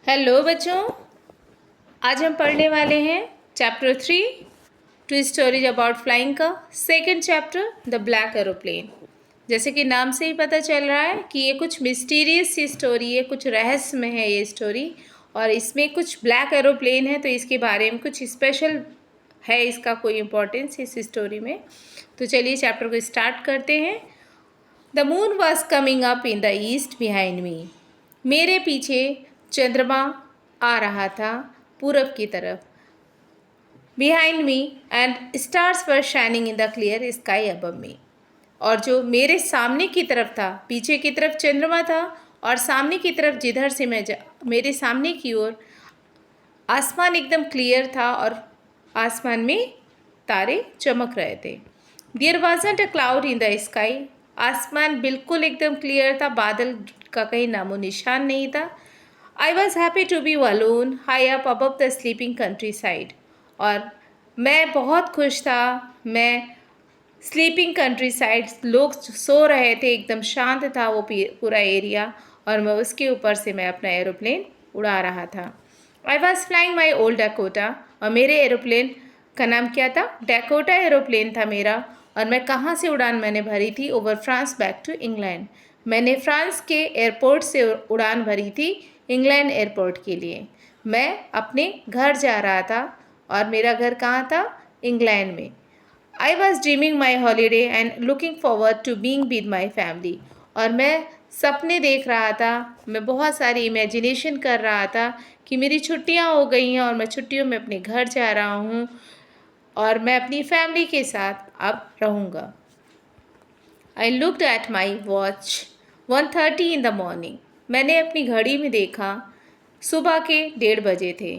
Hello बच्चों, आज हम पढ़ने वाले हैं chapter 3 two stories about flying का second chapter the black aeroplane. जैसे कि नाम से ही पता चल रहा है कि ये कुछ मिस्टीरियस सी स्टोरी है, कुछ रहस्य में है ये स्टोरी। और इसमें कुछ ब्लैक एरोप्लेन है तो इसके बारे में कुछ स्पेशल है, इसका कोई इम्पोर्टेंस इस स्टोरी में। तो चलिए चैप्टर को स्टार्ट करते हैं। The moon was coming up in the east behind me. मेरे पीछे चंद्रमा आ रहा था पूरब की तरफ। Behind me and stars were shining in the clear sky above मी। और जो मेरे सामने की तरफ था, पीछे की तरफ चंद्रमा था और सामने की तरफ जिधर से मेरे सामने की ओर आसमान एकदम क्लियर था और आसमान में तारे चमक रहे थे। There wasn't a cloud in the sky. आसमान बिल्कुल एकदम क्लियर था, बादल का कहीं नामो निशान नहीं था। I was happy to be alone high up above the sleeping countryside। और मैं बहुत खुश था। मैं स्लीपिंग कंट्री साइड, लोग सो रहे थे, एकदम शांत था वो पूरा एरिया, और मैं उसके ऊपर से मैं अपना एरोप्लेन उड़ा रहा था। I was flying my old Dakota. और मेरे एरोप्लेन का नाम क्या था? डैकोटा एरोप्लेन था मेरा। और मैं कहाँ से उड़ान मैंने भरी थी? Over France back to England. मैंने फ्रांस के एयरपोर्ट से उड़ान भरी थी इंग्लैंड एयरपोर्ट के लिए। मैं अपने घर जा रहा था और मेरा घर कहाँ था? इंग्लैंड में। I was dreaming my holiday and looking forward to being with my family. और मैं सपने देख रहा था, मैं बहुत सारी इमेजिनेशन कर रहा था कि मेरी छुट्टियां हो गई हैं और मैं छुट्टियों में अपने घर जा रहा हूँ और मैं अपनी फैमिली के साथ अब रहूँगा। I looked at my watch 1:30 in the morning. मैंने अपनी घड़ी में देखा, सुबह के 1:30 बजे थे।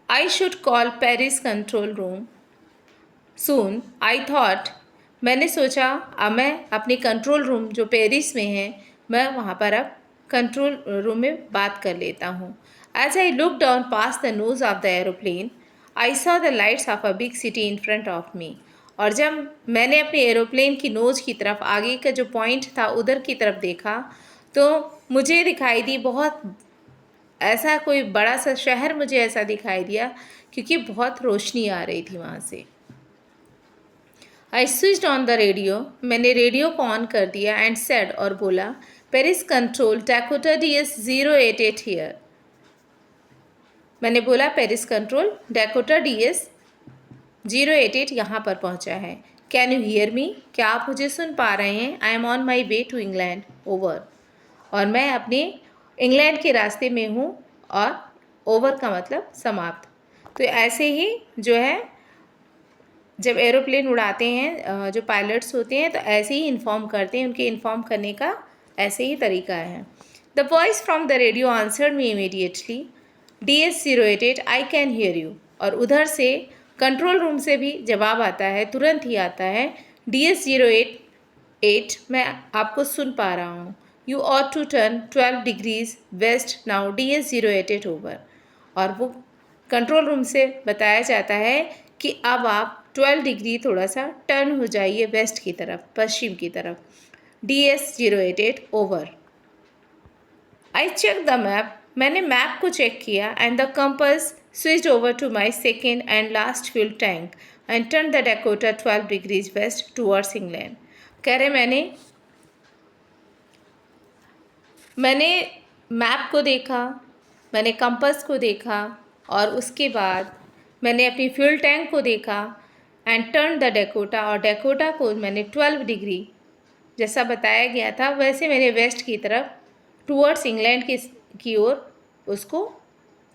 I should call Paris control room soon I thought. मैंने सोचा अब मैं अपने कंट्रोल रूम जो पेरिस में है, मैं वहाँ पर अब कंट्रोल रूम में बात कर लेता हूँ। As I look down past the nose of the aeroplane I saw the lights of a big city in front of me. और जब मैंने अपने एरोप्लेन की नोज की तरफ, आगे का जो पॉइंट था उधर की तरफ देखा, तो मुझे दिखाई दी बहुत ऐसा कोई बड़ा सा शहर, मुझे ऐसा दिखाई दिया क्योंकि बहुत रोशनी आ रही थी वहाँ से। I switched on the radio. मैंने रेडियो को ऑन कर दिया एंड सेड, और बोला, पेरिस कंट्रोल डैकोटा DS 088 हियर। मैंने बोला, पेरिस कंट्रोल डैकोटा DS 088 यहाँ पर पहुँचा है। Can you hear me? क्या आप मुझे सुन पा रहे हैं? I am on my way to England over. और मैं अपने इंग्लैंड के रास्ते में हूँ, और ओवर का मतलब समाप्त। तो ऐसे ही जो है, जब एरोप्लेन उड़ाते हैं जो पायलट्स होते हैं तो ऐसे ही इन्फॉर्म करते हैं, उनके इन्फॉर्म करने का ऐसे ही तरीका है। The voice from the radio answered me immediately, DS 088 I can hear you. और उधर से कंट्रोल रूम से भी जवाब आता है, तुरंत ही आता है, DS 088 मैं आपको सुन पा रहा हूँ। You ought to turn 12 degrees west now, DS 088 over. और वो कंट्रोल रूम से बताया जाता है कि अब आप 12 डिग्री थोड़ा सा टर्न हो जाइए वेस्ट की तरफ, पश्चिम की तरफ। DS 088 over. I check the map. मैंने मैप को चेक किया and the compass switched over to my second and last fuel tank and turn the Dakota 12 degrees west towards England. कह रहे मैंने मैप को देखा, मैंने कंपास को देखा, और उसके बाद मैंने अपनी फ्यूल टैंक को देखा एंड टर्न द डैकोटा, और डैकोटा को मैंने 12 डिग्री जैसा बताया गया था वैसे मैंने वेस्ट की तरफ टूवर्ड्स इंग्लैंड की ओर उसको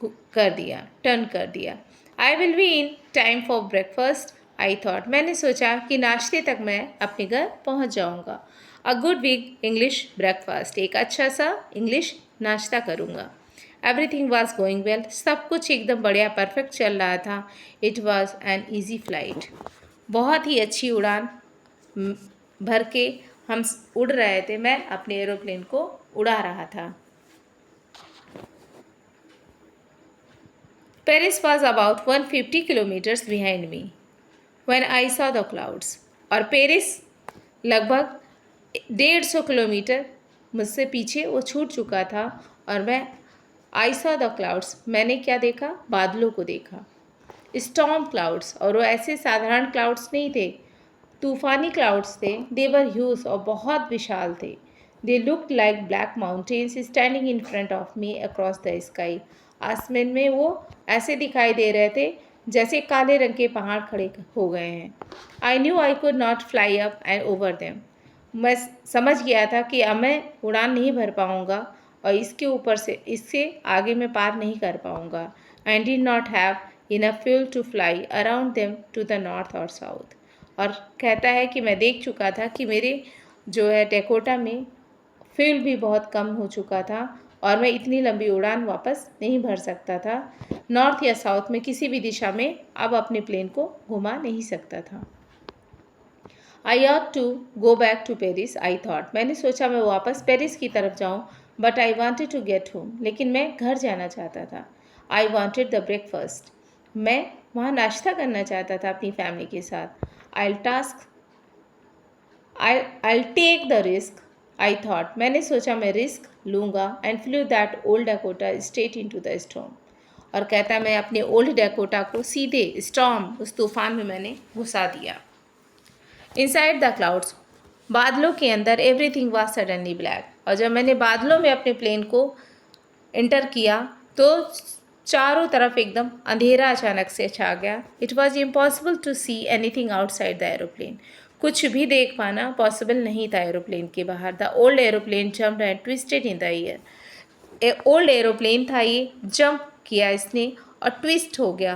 कर दिया, टर्न कर दिया। I will be in time for breakfast I thought. मैंने सोचा कि नाश्ते तक मैं अपने घर पहुंच जाऊंगा। A good big English breakfast, एक अच्छा सा इंग्लिश नाश्ता करूंगा। एवरीथिंग वॉज गोइंग वेल, सब कुछ एकदम बढ़िया परफेक्ट चल रहा था। It was an easy flight, बहुत ही अच्छी उड़ान भर के हम उड़ रहे थे, मैं अपने एरोप्लेन को उड़ा रहा था। Paris was about 150 kilometres behind me when I saw the clouds. और पेरिस लगभग 150 किलोमीटर मुझसे पीछे वो छूट चुका था, और मैं आई सॉ द क्लाउड्स, मैंने क्या देखा? बादलों को देखा। स्टॉर्म क्लाउड्स, और वो ऐसे साधारण क्लाउड्स नहीं थे, तूफानी क्लाउड्स थे। दे वर ह्यूज, और बहुत विशाल थे। They looked like black mountains standing in front of me across the sky. आसमान में वो ऐसे दिखाई दे रहे थे जैसे काले रंग के पहाड़ खड़े हो गए हैं। I knew I could not fly up and over them, मैं समझ गया था कि अब मैं उड़ान नहीं भर पाऊँगा और इसके ऊपर से इससे आगे मैं पार नहीं कर पाऊँगा। I did not have enough fuel to fly around them to the north और साउथ। और कहता है कि मैं देख चुका था कि मेरे जो है डेकोटा में फ्यूल भी बहुत कम हो चुका था और मैं इतनी लंबी उड़ान वापस नहीं भर सकता था। नॉर्थ या साउथ में किसी भी दिशा में अब अपने प्लेन को घुमा नहीं सकता था। I ought to go back to Paris I thought, मैंने सोचा मैं वापस पेरिस की तरफ जाऊँ, but I wanted to get home, लेकिन मैं घर जाना चाहता था। आई वॉन्टेड द ब्रेकफास्ट, मैं वहाँ नाश्ता करना चाहता था अपनी फैमिली के साथ। I'll take the risk, I thought, मैंने सोचा मैं रिस्क लूँगा, and flew that old Dakota straight into the storm, और कहता मैं अपने ओल्ड डैकोटा को सीधे स्टॉर्म, उस तूफान में मैंने घुसा दिया। इनसाइड द क्लाउड्स, बादलों के अंदर एवरीथिंग वाज सडनली ब्लैक, और जब मैंने बादलों में अपने प्लेन को एंटर किया तो चारों तरफ एकदम अंधेरा अचानक से छा गया। It was impossible to see anything outside the aeroplane, कुछ भी देख पाना पॉसिबल नहीं था एरोप्लेन के बाहर। The old aeroplane jumped and twisted in the air, old aeroplane था ये, जंप किया इसने और ट्विस्ट हो गया,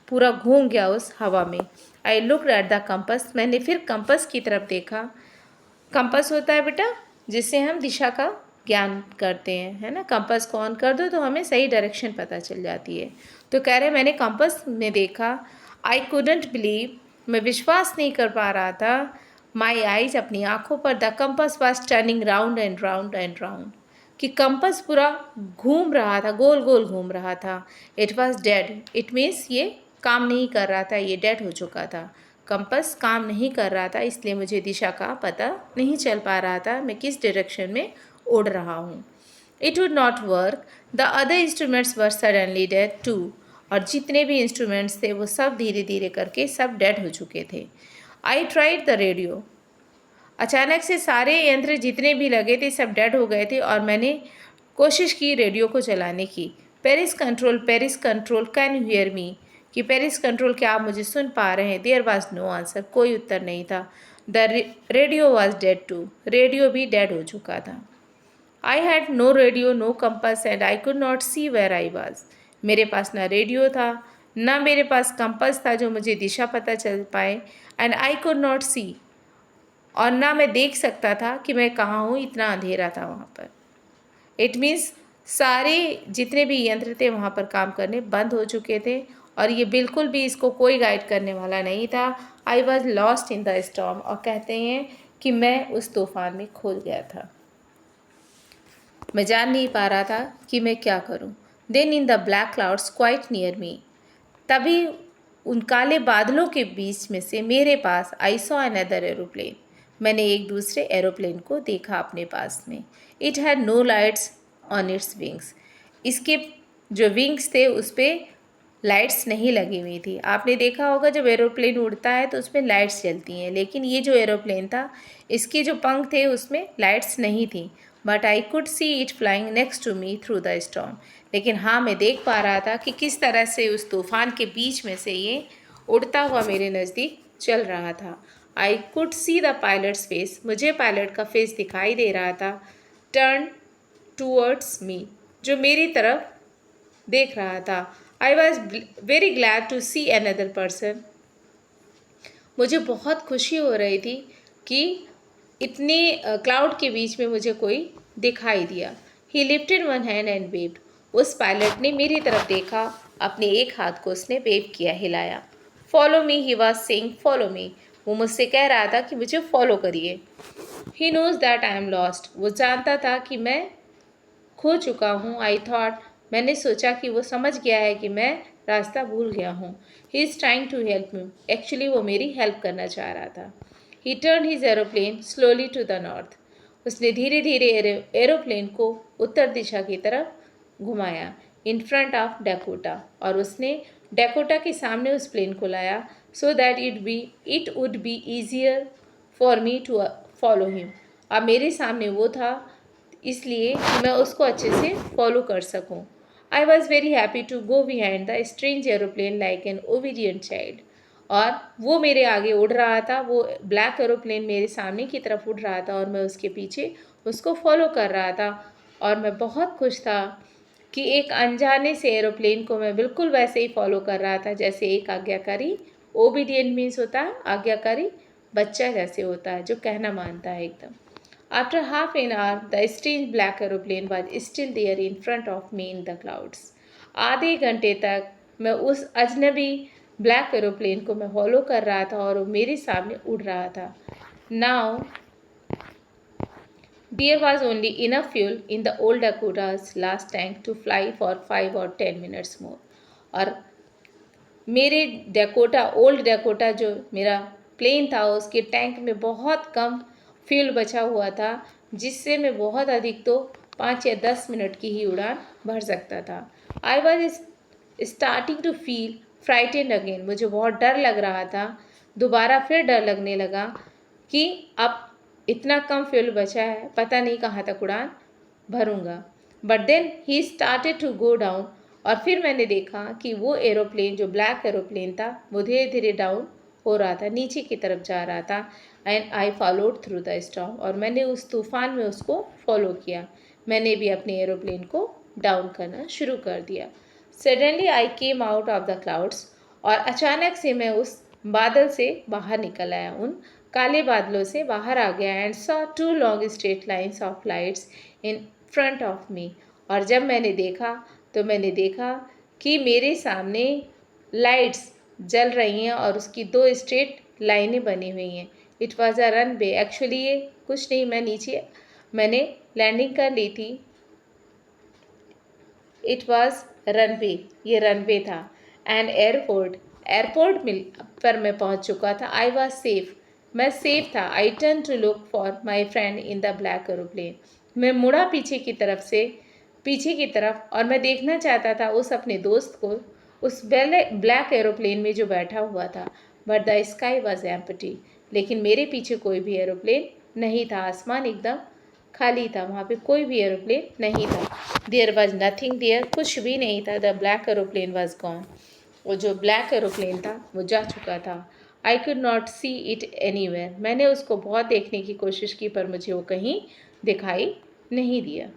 पूरा घूम गया उस हवा में। I looked at the compass, मैंने फिर कंपस की तरफ देखा। कंपस होता है बेटा जिससे हम दिशा का ज्ञान करते हैं, है ना। कंपस को ऑन कर दो तो हमें सही डायरेक्शन पता चल जाती है। तो कह रहे मैंने कंपस में देखा। आई कुडंट बिलीव, मैं विश्वास नहीं कर पा रहा था। माई आइज, अपनी आँखों पर। The compass was turning round and round and round, कि कंपस पूरा घूम रहा था, गोल गोल घूम रहा था। It was dead, it means ये काम नहीं कर रहा था, ये डेड हो चुका था। कंपस काम नहीं कर रहा था, इसलिए मुझे दिशा का पता नहीं चल पा रहा था मैं किस डायरेक्शन में उड़ रहा हूँ। It would not work, the other instruments were suddenly dead too, और जितने भी इंस्ट्रूमेंट्स थे वो सब धीरे धीरे करके सब डेड हो चुके थे। आई ट्राइड द रेडियो, अचानक से सारे यंत्र जितने भी लगे थे सब डेड हो गए थे और मैंने कोशिश की रेडियो को चलाने की। Paris control, can you hear मी, कि पेरिस कंट्रोल क्या आप मुझे सुन पा रहे हैं? देयर वॉज नो आंसर, कोई उत्तर नहीं था। The radio was dead too, radio भी डेड हो चुका था। I had no radio, no compass, and I could not see where I was, मेरे पास ना रेडियो था ना मेरे पास कंपास था जो मुझे दिशा पता चल पाए। एंड आई कुड नॉट सी, और ना मैं देख सकता था कि मैं कहाँ हूँ, इतना अंधेरा था वहाँ पर। इट मीन्स सारे जितने भी यंत्र थे वहाँ पर काम करने बंद हो चुके थे और ये बिल्कुल भी इसको कोई गाइड करने वाला नहीं था। I was lost in the storm, और कहते हैं कि मैं उस तूफान में खो गया था, मैं जान नहीं पा रहा था कि मैं क्या करूं। Then in the black clouds quite near me, तभी उन काले बादलों के बीच में से मेरे पास आई सॉ अनदर एरोप्लेन, मैंने एक दूसरे एरोप्लेन को देखा अपने पास में। It had no lights on its wings, इसके जो विंग्स थे उस पर लाइट्स नहीं लगी हुई थी। आपने देखा होगा जब एरोप्लेन उड़ता है तो उसमें लाइट्स जलती हैं, लेकिन ये जो एरोप्लेन था इसके जो पंख थे उसमें लाइट्स नहीं थी। But I could see it flying next to me through the storm, लेकिन हाँ मैं देख पा रहा था कि किस तरह से उस तूफान के बीच में से ये उड़ता हुआ मेरे नज़दीक चल रहा था। आई could see the pilots face, मुझे पायलट का फेस दिखाई दे रहा था। टर्न टूवर्ड्स मी, जो मेरी तरफ देख रहा था। I was very glad to see another person, मुझे बहुत खुशी हो रही थी कि इतने क्लाउड के बीच में मुझे कोई दिखाई दिया। ही lifted one hand and waived, उस पायलट ने मेरी तरफ देखा, अपने एक हाथ को उसने वेव किया, हिलाया। Follow me, he was saying follow me, वो मुझसे कह रहा था कि मुझे फॉलो करिए। He knows that I am lost, वो जानता था कि मैं खो चुका हूँ। आई थॉट, मैंने सोचा कि वो समझ गया है कि मैं रास्ता भूल गया हूँ। He is trying to help me, actually वो मेरी हेल्प करना चाह रहा था। He turn his aeroplane slowly to the north, उसने धीरे धीरे एरोप्लेन को उत्तर दिशा की तरफ घुमाया इन फ्रंट ऑफ डैकोटा, और उसने डैकोटा के सामने उस प्लेन को लाया so that it would be easier for me to follow him. अब मेरे सामने वो था इसलिए कि मैं उसको अच्छे से फॉलो कर सकूं। I was very happy to go behind the strange aeroplane like an obedient child. और वो मेरे आगे उड़ रहा था, वो ब्लैक एरोप्लेन मेरे सामने की तरफ उड़ रहा था और मैं उसके पीछे उसको फॉलो कर रहा था। और मैं बहुत खुश था कि एक अनजाने से एरोप्लेन को मैं बिल्कुल वैसे ही फॉलो कर रहा था जैसे एक आज्ञाकारी, ओबीडियंट मीन्स होता है आज्ञाकारी, बच्चा जैसे होता है जो कहना मानता है एकदम। After half an hour the strange black aeroplane was still there in front of me in the clouds. आधे घंटे तक मैं उस अजनबी ब्लैक एरोप्लेन को मैं फॉलो कर रहा था और वो मेरे सामने उड़ रहा था। Now there was only enough fuel in the old Dakota's last tank to fly for 5 or 10 minutes more. और मेरे ओल्ड डैकोटा जो मेरा प्लेन था उसके टैंक में बहुत कम फ्यूल बचा हुआ था, जिससे मैं बहुत अधिक तो 5 या 10 मिनट की ही उड़ान भर सकता था। I was starting to feel frightened again. मुझे बहुत डर लग रहा था, दोबारा फिर डर लगने लगा कि अब इतना कम फ्यूल बचा है, पता नहीं कहाँ तक उड़ान भरूंगा। But then he started to go down, और फिर मैंने देखा कि वो एरोप्लेन जो ब्लैक एरोप्लेन था वो धीरे धीरे डाउन हो रहा था, नीचे की तरफ जा रहा था। And I followed through the storm, और मैंने उस तूफान में उसको फॉलो किया। मैंने भी अपने एरोप्लेन को डाउन करना शुरू कर दिया। Suddenly I came out of the clouds, और अचानक से मैं उस बादल से बाहर निकल आया, उन काले बादलों से बाहर आ गया। And saw 2 long straight lines of lights in front of me. और जब मैंने देखा तो मैंने देखा कि मेरे सामने लाइट्स जल रही हैं और उसकी 2 स्ट्रेट लाइनें बनी हुई हैं। It was a runway. Actually ये कुछ नहीं, मैंने लैंडिंग कर ली थी। इट वॉज रनवे, ये रनवे था। एंड एयरपोर्ट पर मैं पहुंच चुका था। आई वॉज सेफ, मैं सेफ था। I turn to look for my friend in the black aeroplane. मैं मुड़ा पीछे की तरफ और मैं देखना चाहता था उस अपने दोस्त को उस ब्लैक एरोप्लेन में जो बैठा हुआ था। But the sky was empty. लेकिन मेरे पीछे कोई भी एरोप्लेन नहीं था, आसमान एकदम खाली था, वहाँ पे कोई भी एरोप्लेन नहीं था। देयर वॉज नथिंग देयर, कुछ भी नहीं था। The black aeroplane was gone, वो जो ब्लैक एरोप्लेन था वो जा चुका था। आई could not see it anywhere. मैंने उसको बहुत देखने की कोशिश की पर मुझे वो कहीं दिखाई नहीं दिया।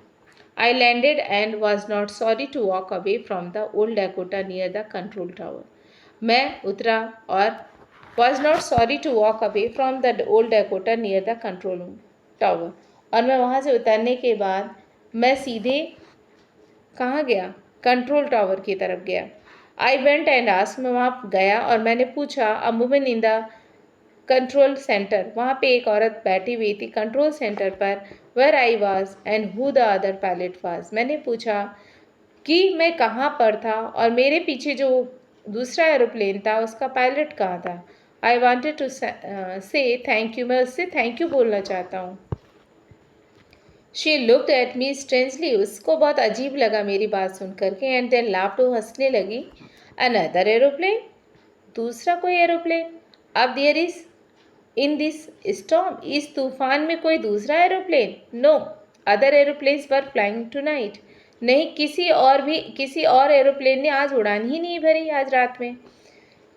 I landed and was not sorry to walk away from the old Dakota near the control tower. मैं उतरा और was not sorry to walk away from the old Dakota near the control tower. और मैं वहाँ से उतरने के बाद मैं सीधे कहाँ गया, कंट्रोल टावर की तरफ गया। आई वेंट एंड आस्क्ड, मैं वहाँ गया और मैंने पूछा a woman in the control centre, वहाँ पे एक औरत बैठी हुई थी कंट्रोल सेंटर पर, where I was and who the other pilot was. मैंने पूछा कि मैं कहाँ पर था और मेरे पीछे जो दूसरा एरोप्लेन था उसका पायलट कहाँ था। आई वॉन्टेड टू से थैंक यू, मैं उससे थैंक यू बोलना चाहता हूँ। She looked at me strangely, उसको बहुत अजीब लगा मेरी बात सुन करके। एंड देन लाफ्ड, वो हंसने लगी। अनदर एरोप्लेन, दूसरा कोई एरोप्लेन। अब there is in this storm, इस तूफान में कोई दूसरा aeroplane. No other aeroplanes were flying tonight, नहीं किसी और एरोप्लेन ने आज उड़ान ही नहीं भरी आज रात में।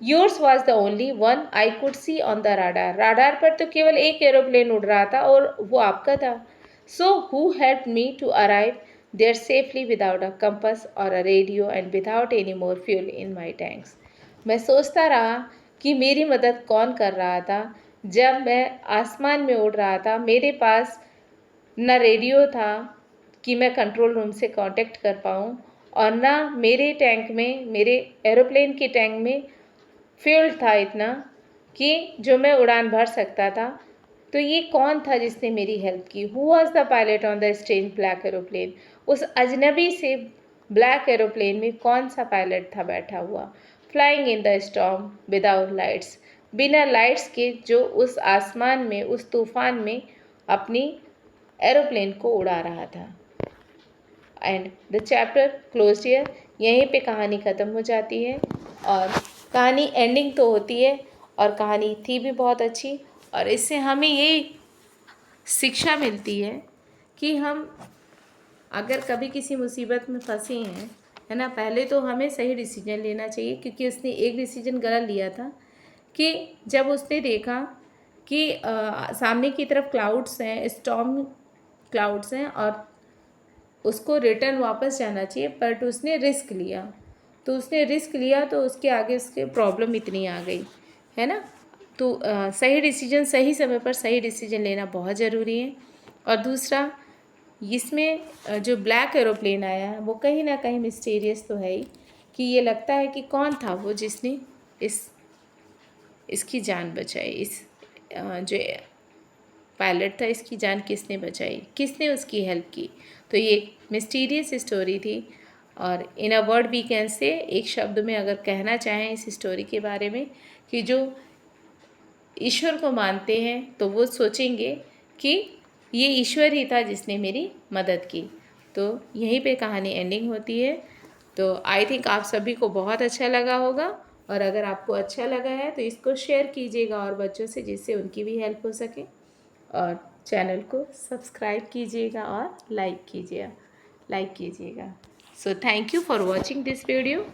Yours was the only one I could C on the radar, radar पर तो केवल एक एरोप्लेन उड़ रहा था और वो आपका था। So who helped me to arrive there safely without a compass और a radio and without any more fuel in my tanks. मैं सोचता रहा कि मेरी मदद कौन कर रहा था जब मैं आसमान में उड़ रहा था। मेरे पास न रेडियो था कि मैं कंट्रोल रूम से कांटेक्ट कर पाऊँ, और ना मेरे टैंक में, मेरे एरोप्लेन के टैंक में फ्यूल था इतना कि जो मैं उड़ान भर सकता था। तो ये कौन था जिसने मेरी हेल्प की? Who was the pilot on the strange black aeroplane? उस अजनबी से ब्लैक एरोप्लेन में कौन सा पायलट था बैठा हुआ? Flying in the storm without lights, बिना लाइट्स के, जो उस आसमान में, उस तूफान में अपनी एरोप्लेन को उड़ा रहा था। And the chapter closed here. यहीं पे कहानी ख़त्म हो जाती है और कहानी एंडिंग तो होती है और कहानी थी भी बहुत अच्छी। और इससे हमें ये शिक्षा मिलती है कि हम अगर कभी किसी मुसीबत में फंसे हैं, है ना, पहले तो हमें सही डिसीजन लेना चाहिए, क्योंकि उसने एक डिसीजन गलत लिया था कि जब उसने देखा कि सामने की तरफ क्लाउड्स हैं, स्टॉर्म क्लाउड्स हैं और उसको रिटर्न वापस जाना चाहिए, बट उसने रिस्क लिया। तो उसने रिस्क लिया तो उसके आगे उसके प्रॉब्लम इतनी आ गई, है ना। तो सही डिसीजन सही समय पर सही डिसीजन लेना बहुत ज़रूरी है। और दूसरा, इसमें जो ब्लैक एरोप्लेन आया है वो कहीं ना कहीं मिस्टीरियस तो है ही, कि ये लगता है कि कौन था वो जिसने इसकी जान बचाई। इस जो पायलट था, इसकी जान किसने बचाई, किसने उसकी हेल्प की। तो ये एक मिस्टीरियस स्टोरी थी। और in a word we can say, एक शब्द में अगर कहना चाहें इस स्टोरी के बारे में, कि जो ईश्वर को मानते हैं तो वो सोचेंगे कि ये ईश्वर ही था जिसने मेरी मदद की। तो यहीं पे कहानी एंडिंग होती है। तो आई थिंक आप सभी को बहुत अच्छा लगा होगा, और अगर आपको अच्छा लगा है तो इसको शेयर कीजिएगा और बच्चों से, जिससे उनकी भी हेल्प हो सके। और चैनल को सब्सक्राइब कीजिएगा और लाइक कीजिएगा। So thank you for watching this video.